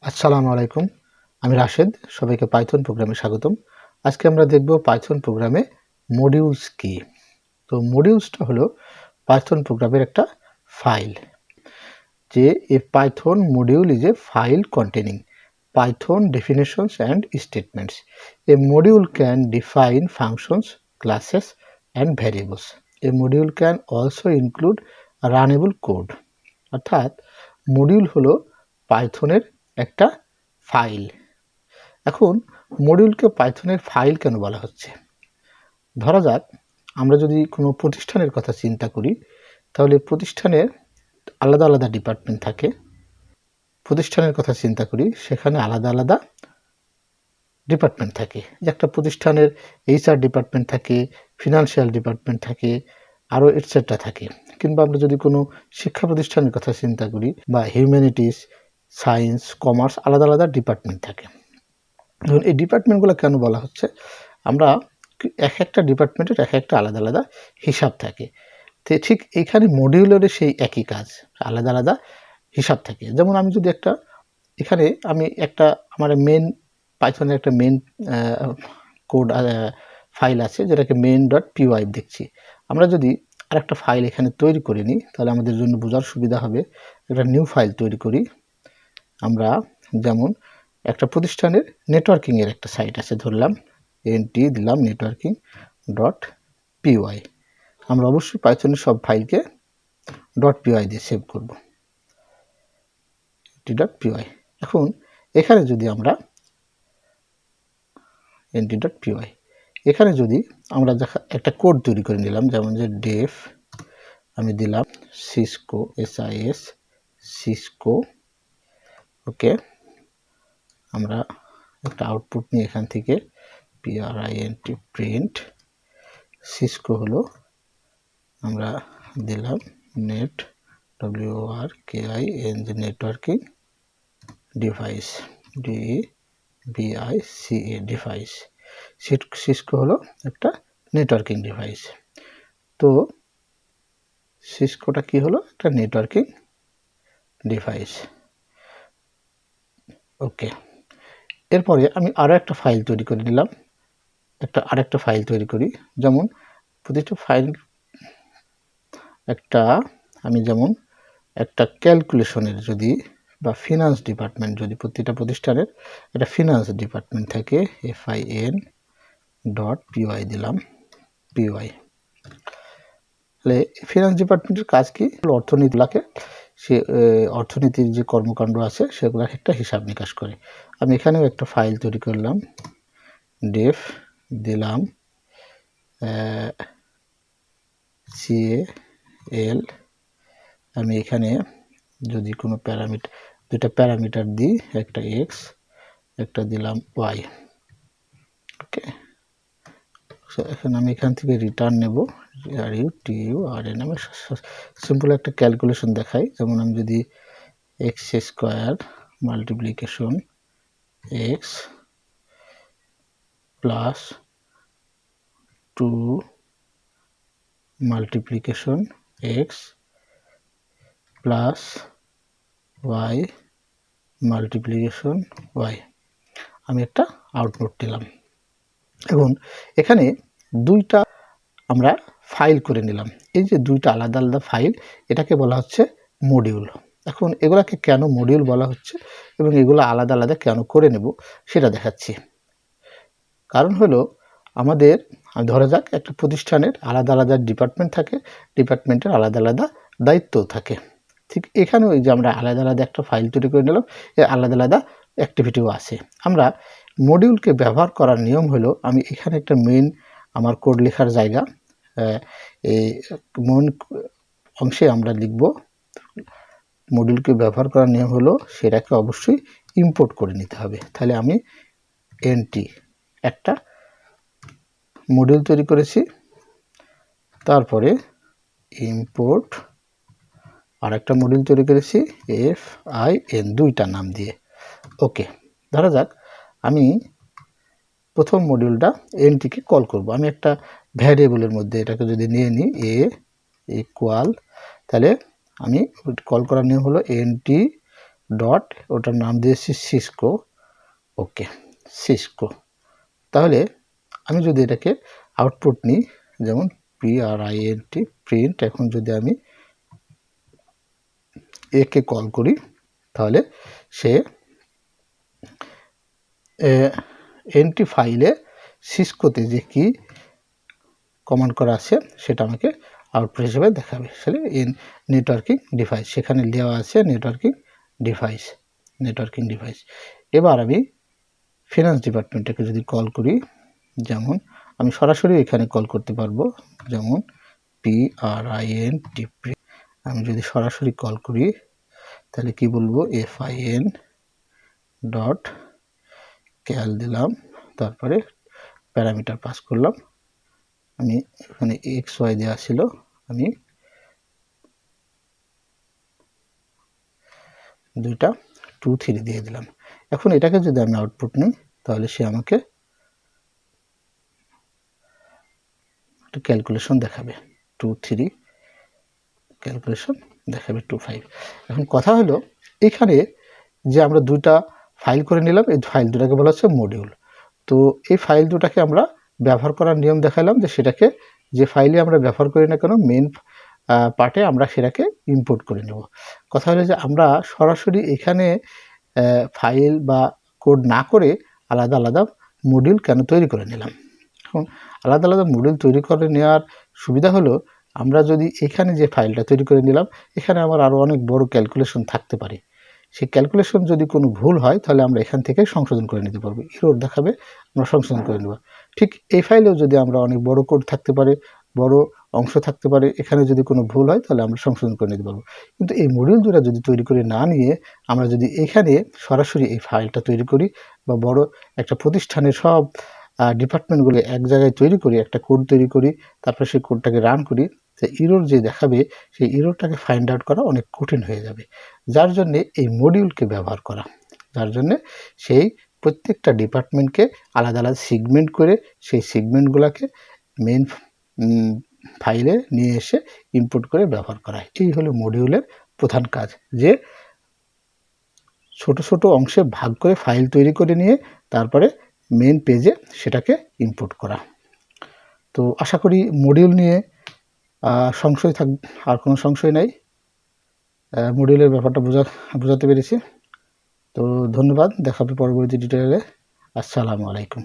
আসসালামু আলাইকুম। আমি রাশেদ। সবাইকে পাইথন প্রোগ্রামে স্বাগতম। আজকে আমরা দেখব পাইথন প্রোগ্রামে মডিউলস কি। তো মডিউলসটা হলো পাইথন প্রোগ্রামের একটা ফাইল। যে a Python module is a file containing Python definitions and statements. A module can define functions, classes, and variables. A module can also include runnable code. অর্থাৎ মডিউল হলো পাইথনের একটা ফাইল। এখন মডিউলকে পাইথনের ফাইল কেন বলা হচ্ছে? ধরা যাক আমরা যদি কোনো প্রতিষ্ঠানের কথা চিন্তা করি, তাহলে প্রতিষ্ঠানের আলাদা আলাদা ডিপার্টমেন্ট থাকে। প্রতিষ্ঠানের কথা চিন্তা করি, সেখানে আলাদা আলাদা ডিপার্টমেন্ট থাকে। যে একটা প্রতিষ্ঠানের HR ডিপার্টমেন্ট থাকে, ফিনান্সিয়াল ডিপার্টমেন্ট থাকে, আরও এটসেট্রা থাকে। কিংবা আমরা যদি কোনো শিক্ষা প্রতিষ্ঠানের কথা চিন্তা করি বা হিউম্যানিটিস, সায়েন্স, কমার্স আলাদা আলাদা ডিপার্টমেন্ট থাকে। ধরুন এই ডিপার্টমেন্টগুলো কেন বলা হচ্ছে? আমরা এক একটা ডিপার্টমেন্টের এক একটা আলাদা আলাদা হিসাব থাকে। তো ঠিক এইখানে মডিউলেরও সেই একই কাজ, আলাদা আলাদা হিসাব থাকে। যেমন আমি যদি এখানে আমি আমার মেন পাইথনের একটা মেন কোড ফাইল আছে, যেটাকে main.py দেখছি। আমরা যদি আরেকটা ফাইল এখানে তৈরি করে নিই, তাহলে আমাদের জন্য বোঝার সুবিধা হবে। একটা নিউ ফাইল তৈরি করি। আমরা যেমন একটা প্রতিষ্ঠানের নেটওয়ার্কিংয়ের একটা সাইট আছে, ধরলাম এনটি দিলাম networking.py। আমরা অবশ্যই পাইথনের সব ফাইলকে .py দিয়ে সেভ করব। nt.py। এখন এখানে যদি আমরা nt.py এখানে যদি আমরা একটা কোড তৈরি করে নিলাম, যেমন যে def আমি দিলাম সিসকো সিসকো, ওকে। আমরা একটা আউটপুট নিয়ে এখান থেকে print সিসকো হলো, আমরা দিলাম net networking device device. Cisco হলো একটা নেটওয়ার্কিং ডিভাইস। তো সিসকোটা কি হলো? একটা নেটওয়ার্কিং ডিভাইস, ওকে। এরপরে আমি আরও একটা ফাইল তৈরি করে নিলাম, আরেকটা ফাইল তৈরি করি। যেমন প্রতিটা ফাইল আমি যেমন একটা ক্যালকুলেশনের যদি বা ফিনান্স ডিপার্টমেন্ট, যদি প্রতিটা প্রতিষ্ঠানের একটা ফিনান্স ডিপার্টমেন্ট থাকে, fin.py দিলাম py। তাহলে ফিনান্স ডিপার্টমেন্টের কাজ কি? অর্থনীতিগুলোকে অর্থনীতির যে কর্মকাণ্ড আছে সেগুলোর একটা হিসাব নিকাশ করে। আমি এখানেও একটা ফাইল তৈরি করলাম, def দিলাম cal। আমি এখানে যদি কোনো দুটা প্যারামিটার দিই, একটা x, একটা দিলাম y, ওকে। এখন আমি এখান থেকে রিটার্ন নেব, run। আমি সিম্পল একটা ক্যালকুলেশন দেখাই। যেমন আমি যদি x² multiplication x plus 2 multiplication x plus y multiplication y, আমি একটা আউটপুট দিলাম। এখন এখানে দুইটা আমরা ফাইল করে নিলাম। এই যে দুইটা আলাদা আলাদা ফাইল, এটাকে বলা হচ্ছে মডিউল। এখন এগুলাকে কেন মডিউল বলা হচ্ছে এবং এগুলো আলাদা আলাদা কেন করে নেব সেটা দেখাচ্ছি। কারণ হলো আমাদের ধরা যাক একটা প্রতিষ্ঠানের আলাদা আলাদা ডিপার্টমেন্ট থাকে, ডিপার্টমেন্টের আলাদা আলাদা দায়িত্ব থাকে। ঠিক এখানেও এই যে আমরা আলাদা আলাদা একটা ফাইল তৈরি করে নিলাম, এর আলাদা আলাদা অ্যাক্টিভিটিও আছে। আমরা মডিউলকে ব্যবহার করার নিয়ম হলো, আমি এখানে একটা মেইন আমার কোড লেখার জায়গা, এই মেইন অংশে আমরা লিখব মডিউলকে ব্যবহার করার নিয়ম হলো সেটাকে অবশ্যই ইম্পোর্ট করে নিতে হবে। তাহলে আমি একটা মডিউল তৈরি করেছি, তারপরে ইম্পোর্ট আরেকটা মডিউল তৈরি করেছি fin, দুইটা নাম দিয়ে, ওকে। ধরা যাক আমি প্রথম মডিউলটা এনটিকে কল করব। আমি একটা ভ্যারিয়েবলের মধ্যে এটাকে যদি নিয়ে নিই a ইকুয়াল, তাহলে আমি কল করার নিয়ম হলো ডট ওটার নাম দিয়েছি সিসকো। ওকে, সিসকো। তাহলে আমি যদি এটাকে আউটপুট নিই, যেমন PRINT প্রিন্ট, এখন যদি আমি একে কল করি তাহলে সে এনটি ফাইলে সিসকোতে যে কি কমান্ড করা আছে সেটা আমাকে আউটপুট হিসেবে দেখাবে। আসলে নেটওয়ার্কিং ডিভাইস, সেখানে দেওয়া আছে নেটওয়ার্কিং ডিভাইস। এবার আমি ফিনান্স ডিপার্টমেন্টটাকে যদি কল করি, যেমন আমি সরাসরি এখানে কল করতে পারবো, যেমন PRINT। আমি যদি সরাসরি কল করি তাহলে কি বলবো, FIN ডট ক্যাল দিলাম, তারপরে প্যারামিটার পাস করলাম। আমি এখানে XY দেওয়া ছিল, আমি দুইটা 2 3 দিয়ে দিলাম। এখন এটাকে যদি আমি আউটপুট নিই তাহলে সে আমাকে একটা ক্যালকুলেশন দেখাবে, 2 3 ক্যালকুলেশন দেখাবে 2 5। এখন কথা হলো এখানে যে আমরা দুইটা ফাইল করে নিলাম, এই ফাইল দুটাকে বলা হচ্ছে মডিউল। তো এই ফাইল দুটাকে আমরা ব্যবহার করার নিয়ম দেখালাম, যে সেটাকে যে ফাইলে আমরা ব্যবহার করি না কেন মেন পার্টে আমরা সেটাকে ইম্পোর্ট করে নেব। কথা হলো যে আমরা সরাসরি এখানে ফাইল বা কোড না করে আলাদা আলাদা মডিউল কেন তৈরি করে নিলাম। এখন আলাদা আলাদা মডিউল তৈরি করে নেওয়ার সুবিধা হলো, আমরা যদি এখানে যে ফাইলটা তৈরি করে নিলাম এখানে আমার আরও অনেক বড় ক্যালকুলেশন থাকতে পারে। সেই ক্যালকুলেশন যদি কোনো ভুল হয় তাহলে আমরা এখান থেকে সংশোধন করে নিতে পারবো, এরর দেখাবে, আমরা সংশোধন করে নেব। ঠিক এই ফাইলেও যদি আমরা অনেক বড় কোড থাকতে পারে, বড় অংশ থাকতে পারে, এখানে যদি কোনো ভুল হয় তাহলে আমরা সংশোধন করে নিতে পারবো। কিন্তু এই মডিউল দুটো যদি তৈরি করে না নিয়ে আমরা যদি এখানে সরাসরি এই ফাইলটা তৈরি করি, বা বড় একটা প্রতিষ্ঠানের সব ডিপার্টমেন্টগুলো এক জায়গায় তৈরি করি, একটা কোড তৈরি করি, তারপরে সেই কোডটাকে রান করি, যে এরর যে দেখাবে সেই এররটাকে ফাইন্ড আউট করা অনেক কঠিন হয়ে যাবে। যার জন্যে এই মডিউলকে ব্যবহার করা, যার জন্যে সেই প্রত্যেকটা ডিপার্টমেন্টকে আলাদা আলাদা সেগমেন্ট করে সেই সেগমেন্টগুলোকে মেন ফাইলে নিয়ে এসে ইনপুট করে ব্যবহার করা। এই হলো মডিউলের প্রধান কাজ, যে ছোট ছোট অংশে ভাগ করে ফাইল তৈরি করে নিয়ে তারপরে মেন পেজে সেটাকে ইনপুট করা। তো আশা করি মডিউল নিয়ে সংশয় আর কোনো সংশয় নাই, মডিউলের ব্যাপারটা বোঝাতে পেরেছি। তো ধন্যবাদ, দেখা হবে পরবর্তী টিউটোরিয়ালে। আসসালামু আলাইকুম।